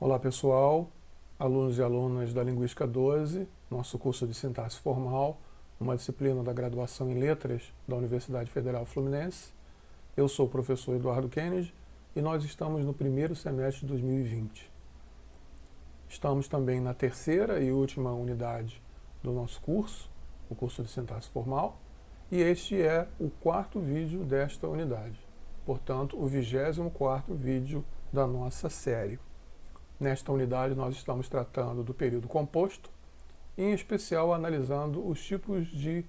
Olá pessoal, alunos e alunas da Linguística 12, nosso curso de sintaxe formal, uma disciplina da graduação em Letras da Universidade Federal Fluminense. Eu sou o professor Eduardo Kennedy e nós estamos no primeiro semestre de 2020. Estamos também na terceira e última unidade do nosso curso, o curso de sintaxe formal, e este é o quarto vídeo desta unidade, portanto o 24º vídeo da nossa série. Nesta unidade nós estamos tratando do período composto, em especial analisando os tipos de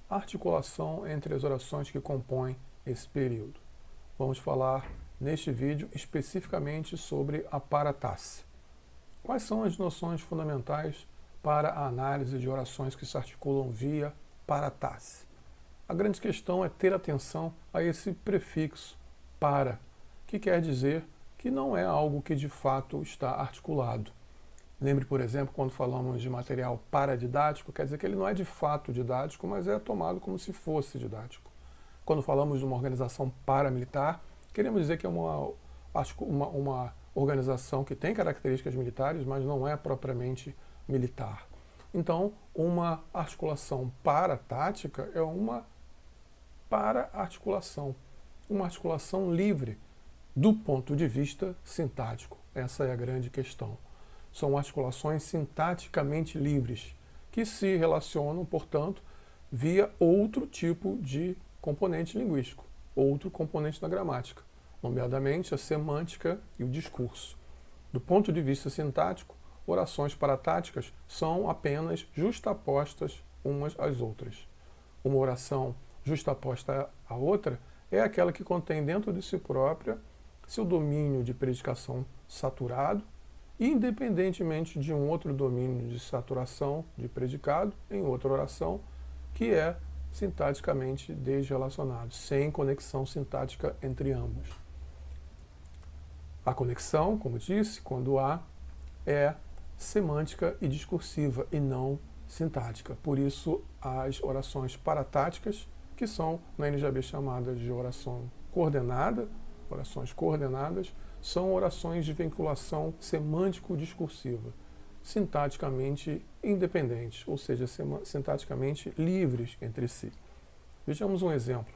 articulação entre as orações que compõem esse período. Vamos falar neste vídeo especificamente sobre a paratasse. Quais são as noções fundamentais para a análise de orações que se articulam via paratasse? A grande questão é ter atenção a esse prefixo para, que quer dizer que não é algo que de fato está articulado. Lembre, por exemplo, quando falamos de material paradidático, quer dizer que ele não é de fato didático, mas é tomado como se fosse didático. Quando falamos de uma organização paramilitar, queremos dizer que é uma organização que tem características militares, mas não é propriamente militar. Então, uma articulação paratática é uma para-articulação, uma articulação livre, do ponto de vista sintático. Essa é a grande questão. São articulações sintaticamente livres, que se relacionam, portanto, via outro tipo de componente linguístico, outro componente da gramática, nomeadamente a semântica e o discurso. Do ponto de vista sintático, orações paratáticas são apenas justapostas umas às outras. Uma oração justaposta à outra é aquela que contém dentro de si própria seu domínio de predicação saturado, independentemente de um outro domínio de saturação de predicado em outra oração, que é sintaticamente desrelacionado, sem conexão sintática entre ambos. A conexão, como disse, quando há, é semântica e discursiva e não sintática. Por isso, as orações paratáticas, que são na NJB chamadas de oração coordenada, orações coordenadas, são orações de vinculação semântico-discursiva, sintaticamente independentes, ou seja, sintaticamente livres entre si. Vejamos um exemplo.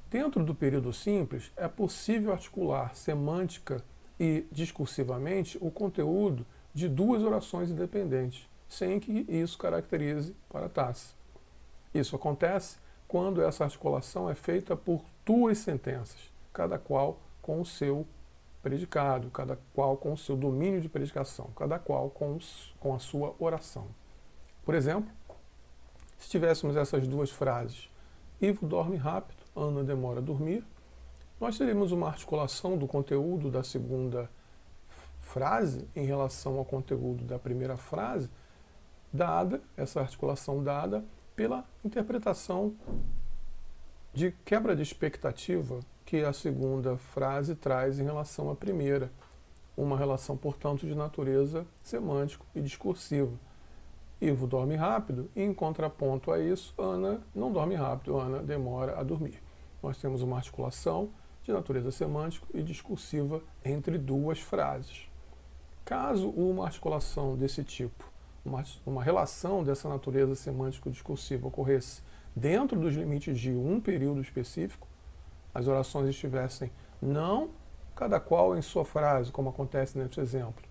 Dentro do período simples, é possível articular semântica e discursivamente o conteúdo de duas orações independentes, sem que isso caracterize paratasse. Isso acontece quando essa articulação é feita por duas sentenças, cada qual com o seu predicado, cada qual com o seu domínio de predicação, cada qual com a sua oração. Por exemplo, se tivéssemos essas duas frases, Ivo dorme rápido, Ana demora a dormir, nós teríamos uma articulação do conteúdo da segunda frase em relação ao conteúdo da primeira frase, dada, essa articulação dada pela interpretação de quebra de expectativa que a segunda frase traz em relação à primeira. Uma relação, portanto, de natureza semântico e discursiva. Ivo dorme rápido e, em contraponto a isso, Ana não dorme rápido, Ana demora a dormir. Nós temos uma articulação de natureza semântico e discursiva entre duas frases. Caso uma articulação desse tipo, uma relação dessa natureza semântico-discursiva ocorresse dentro dos limites de um período específico, as orações estivessem não cada qual em sua frase, como acontece nesse exemplo,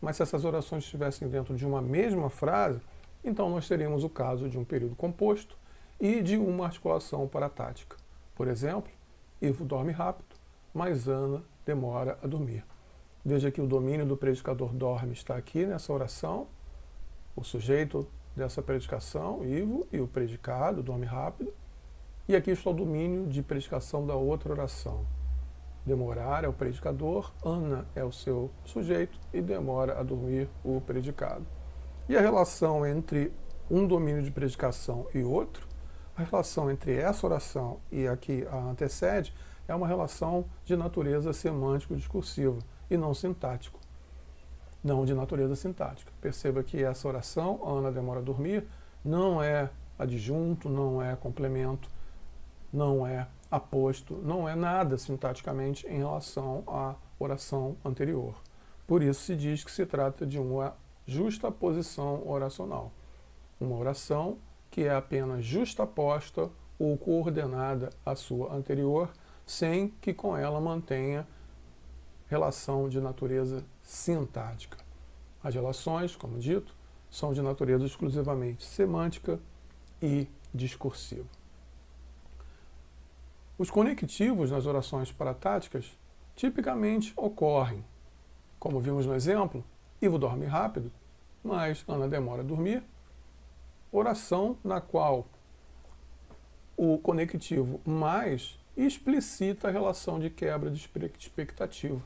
mas se essas orações estivessem dentro de uma mesma frase, então nós teríamos o caso de um período composto e de uma articulação paratática. Por exemplo, Ivo dorme rápido, mas Ana demora a dormir. Veja que o domínio do predicador dorme está aqui nessa oração, o sujeito dessa predicação, Ivo, e o predicado, dorme rápido. E aqui está o domínio de predicação da outra oração. Demorar é o predicador, Ana é o seu sujeito e demora a dormir o predicado. E a relação entre um domínio de predicação e outro, a relação entre essa oração e a que a antecede, é uma relação de natureza semântico-discursiva e não sintático. Não de natureza sintática. Perceba que essa oração, Ana demora a dormir, não é adjunto, não é complemento, não é aposto, não é nada sintaticamente em relação à oração anterior. Por isso se diz que se trata de uma justaposição oracional. Uma oração que é apenas justaposta ou coordenada à sua anterior, sem que com ela mantenha relação de natureza sintática. As relações, como dito, são de natureza exclusivamente semântica e discursiva. Os conectivos nas orações paratáticas tipicamente ocorrem, como vimos no exemplo, Ivo dorme rápido, mas Ana demora a dormir. Oração na qual o conectivo mais explicita a relação de quebra de expectativa.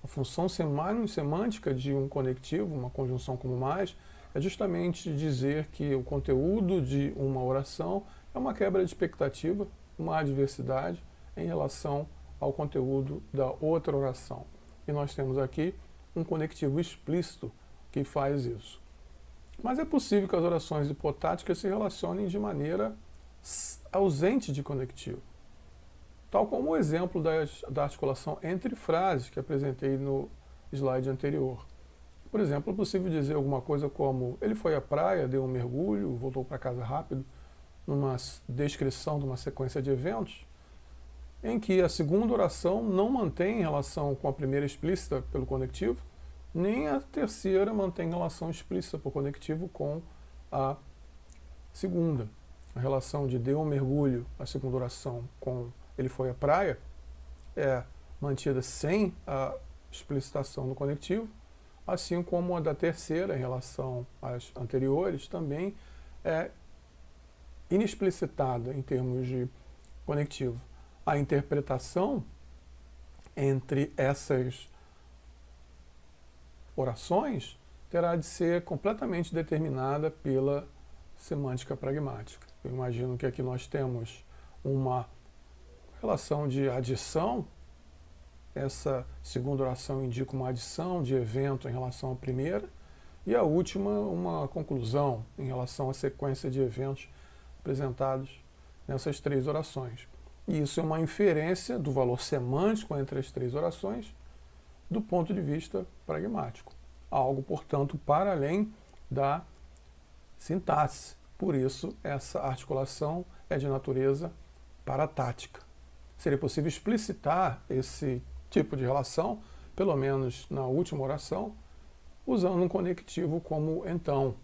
A função semântica de um conectivo, uma conjunção como mais, é justamente dizer que o conteúdo de uma oração é uma quebra de expectativa, uma adversidade em relação ao conteúdo da outra oração. E nós temos aqui um conectivo explícito que faz isso. Mas é possível que as orações hipotáticas se relacionem de maneira ausente de conectivo. Tal como o exemplo da articulação entre frases que apresentei no slide anterior. Por exemplo, é possível dizer alguma coisa como ele foi à praia, deu um mergulho, voltou para casa rápido, numa descrição de uma sequência de eventos, em que a segunda oração não mantém relação com a primeira explícita pelo conectivo, nem a terceira mantém relação explícita por conectivo com a segunda. A relação de deu um mergulho, a segunda oração, com ele foi à praia, é mantida sem a explicitação do conectivo, assim como a da terceira, em relação às anteriores, também é inexplicitada em termos de conectivo. A interpretação entre essas orações terá de ser completamente determinada pela semântica pragmática. Eu imagino que aqui nós temos uma relação de adição. Essa segunda oração indica uma adição de evento em relação à primeira, e a última, uma conclusão em relação à sequência de eventos apresentados nessas três orações. E isso é uma inferência do valor semântico entre as três orações do ponto de vista pragmático. Algo, portanto, para além da sintaxe. Por isso, essa articulação é de natureza paratática. Seria possível explicitar esse tipo de relação, pelo menos na última oração, usando um conectivo como então,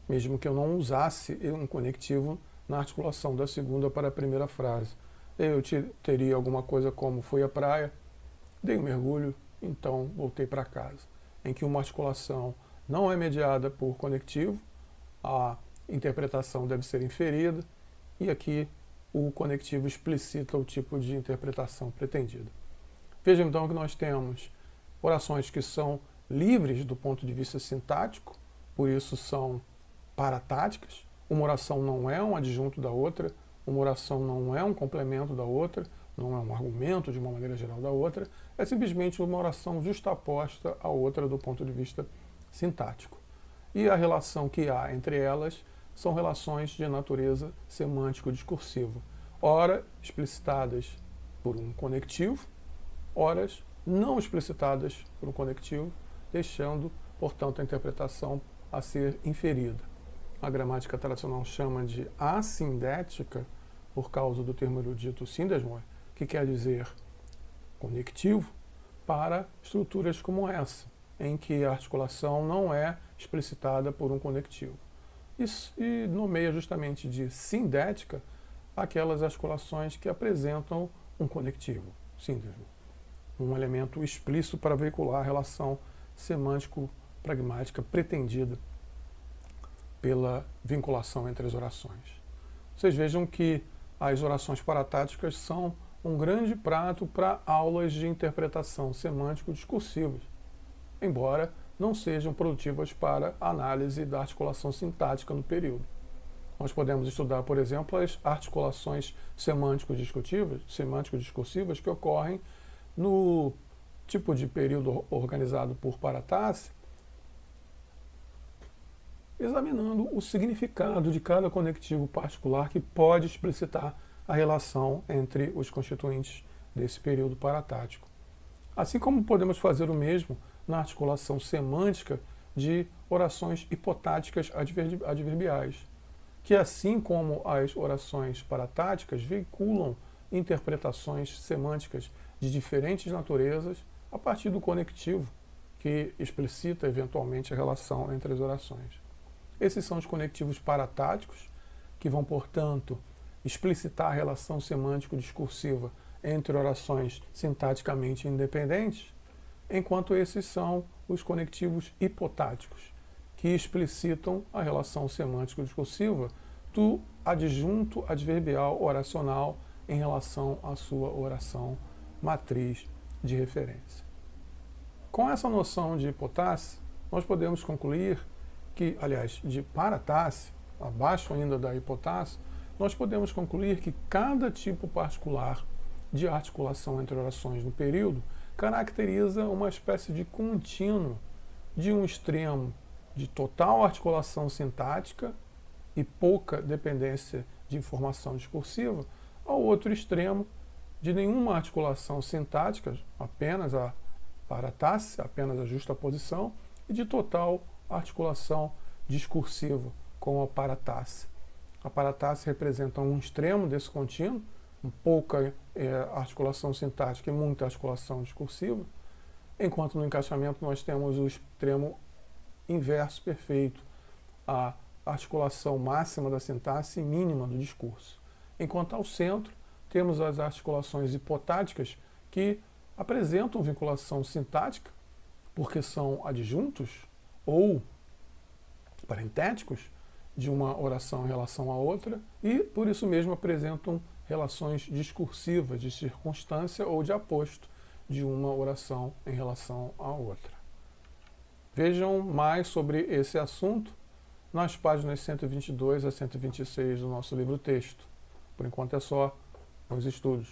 mesmo que eu não usasse um conectivo na articulação da segunda para a primeira frase. Eu teria alguma coisa como fui à praia, dei um mergulho, então voltei para casa. Em que uma articulação não é mediada por conectivo, a interpretação deve ser inferida, e aqui o conectivo explicita o tipo de interpretação pretendida. Vejam então que nós temos orações que são livres do ponto de vista sintático, por isso são paratáticas. Uma oração não é um adjunto da outra, uma oração não é um complemento da outra, não é um argumento de uma maneira geral da outra, é simplesmente uma oração justaposta à outra do ponto de vista sintático. E a relação que há entre elas são relações de natureza semântico-discursiva, ora explicitadas por um conectivo, ora não explicitadas por um conectivo, deixando, portanto, a interpretação a ser inferida. A gramática tradicional chama de assindética, por causa do termo erudito síndesmoi, que quer dizer conectivo, para estruturas como essa, em que a articulação não é explicitada por um conectivo. E nomeia justamente de sindética aquelas articulações que apresentam um conectivo, síndesmo, um elemento explícito para veicular a relação semântico-pragmática pretendida pela vinculação entre as orações. Vocês vejam que as orações paratáticas são um grande prato para aulas de interpretação semântico-discursivas, embora não sejam produtivas para análise da articulação sintática no período. Nós podemos estudar, por exemplo, as articulações semântico-discursivas que ocorrem no tipo de período organizado por paratasse, examinando o significado de cada conectivo particular que pode explicitar a relação entre os constituintes desse período paratático. Assim como podemos fazer o mesmo na articulação semântica de orações hipotáticas adverbiais, que assim como as orações paratáticas veiculam interpretações semânticas de diferentes naturezas a partir do conectivo, que explicita eventualmente a relação entre as orações. Esses são os conectivos paratáticos, que vão, portanto, explicitar a relação semântico-discursiva entre orações sintaticamente independentes, enquanto esses são os conectivos hipotáticos, que explicitam a relação semântico-discursiva do adjunto adverbial oracional em relação à sua oração matriz de referência. Com essa noção de hipotasse, nós podemos concluir que, aliás, de paratasse, abaixo ainda da hipotasse, nós podemos concluir que cada tipo particular de articulação entre orações no período caracteriza uma espécie de contínuo de um extremo de total articulação sintática e pouca dependência de informação discursiva, ao outro extremo de nenhuma articulação sintática, apenas a paratasse, apenas a justaposição, e de total articulação discursiva, com a paratasse. A paratasse representa um extremo desse contínuo, pouca articulação sintática e muita articulação discursiva, enquanto no encaixamento nós temos o extremo inverso perfeito, a articulação máxima da sintaxe e mínima do discurso. Enquanto ao centro, temos as articulações hipotáticas que apresentam vinculação sintática, porque são adjuntos ou parentéticos de uma oração em relação à outra, e por isso mesmo apresentam relações discursivas de circunstância ou de aposto de uma oração em relação à outra. Vejam mais sobre esse assunto nas páginas 122 a 126 do nosso livro-texto. Por enquanto é só. Bons estudos.